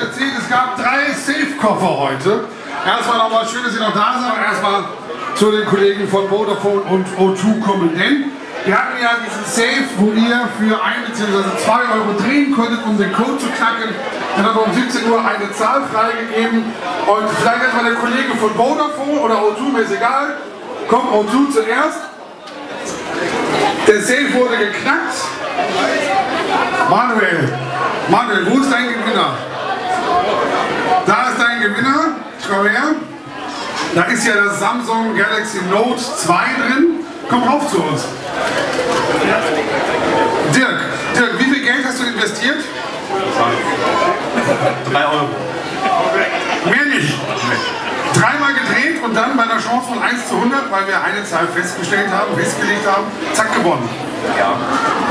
erzählt, es gab 3 Safe-Koffer heute. Erstmal nochmal schön, dass Sie noch da sind. Erstmal zu den Kollegen von Vodafone und O2 kommen. Denn wir hatten ja diesen Safe, wo ihr für 1 bzw. 2 Euro drehen konntet, um den Code zu knacken. Dann haben wir um 17 Uhr eine Zahl freigegeben. Und vielleicht erstmal der Kollege von Vodafone oder O2, mir ist egal. Kommt O2 zuerst. Der Safe wurde geknackt. Manuel, wo ist dein Gewinner? Da ist dein Gewinner. Schau her. Da ist ja das Samsung Galaxy Note 2 drin. Komm rauf zu uns. Dirk, wie viel Geld hast du investiert? 3 Euro. Mehr nicht. 3-mal gedreht und dann bei einer Chance von 1 zu 100, weil wir eine Zahl festgelegt haben, zack, gewonnen. Ja.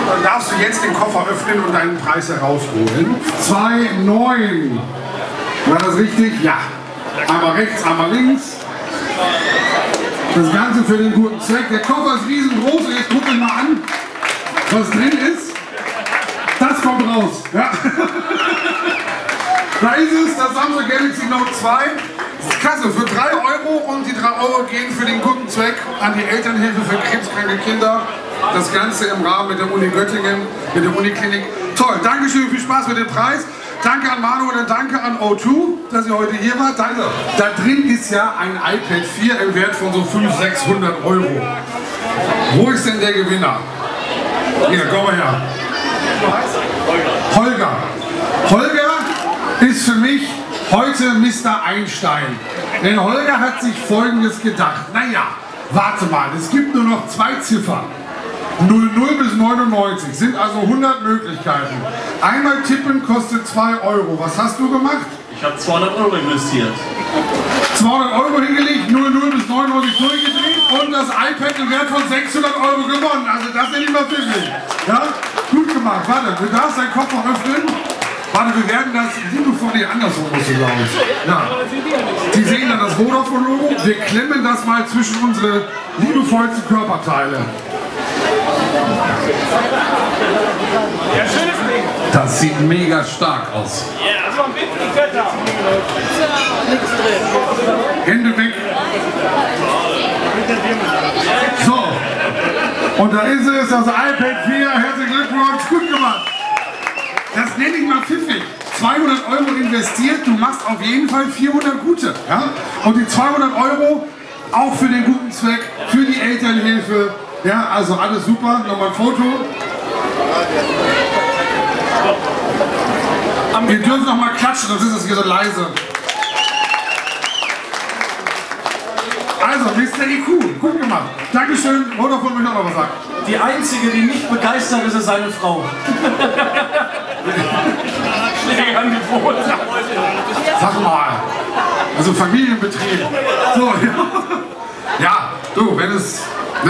Dann darfst du jetzt den Koffer öffnen und deinen Preis herausholen. 2,9. War das richtig? Ja. Einmal rechts, einmal links. Das Ganze für den guten Zweck. Der Koffer ist riesengroß und jetzt guck euch mal an, was drin ist. Das kommt raus. Ja. Da ist es, das Samsung Galaxy Note 2. Das ist klasse, für 3 Euro und die 3 Euro gehen für den guten Zweck an die Elternhilfe für krebskranke Kinder. Das Ganze im Rahmen mit der Uni Göttingen, mit der Uniklinik. Toll, Dankeschön, viel Spaß mit dem Preis. Danke an Manuel und danke an O2, dass ihr heute hier wart. Danke. Da drin ist ja ein iPad 4 im Wert von so 500-600 Euro. Wo ist denn der Gewinner? Hier, komm mal her. Holger ist für mich heute Mr. Einstein. Denn Holger hat sich Folgendes gedacht. Naja, warte mal, es gibt nur noch 2 Ziffern. 00 bis 99 sind also 100 Möglichkeiten. Einmal tippen kostet 2 Euro. Was hast du gemacht? Ich habe 200 Euro investiert. 200 Euro hingelegt, 00 bis 99 durchgedreht und das iPad im Wert von 600 Euro gewonnen. Also das nenne ich mal pfiffig. Ja? Gut gemacht. Warte, du darfst deinen Koffer öffnen. Warte, wir werden das liebevoll andersrum, musst du, glaube ich. Ja. Die sehen dann das Vodafone-Logo. Wir klemmen das mal zwischen unsere liebevollsten Körperteile. Das sieht mega stark aus. Hände weg. So. Und da ist es, das iPad 4. Herzlichen Glückwunsch. Gut gemacht. Das nenne ich mal pfiffig. 200 Euro investiert, du machst auf jeden Fall 400 gute. Ja? Und die 200 Euro auch für den guten Zweck, für die Elternhilfe. Ja, also alles super. Nochmal ein Foto. Wir dürfen noch mal klatschen, sonst ist es hier so leise. Also, Mr. IQ, gut gemacht. Dankeschön. Vodafone will noch mal was sagen. Die einzige, die nicht begeistert ist, ist seine Frau. Sag mal. Also Familienbetrieb. So, ja. Ja, du, wenn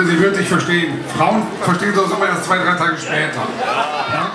sie wirklich verstehen. Frauen verstehen das immer erst 2-3 Tage später. Ja?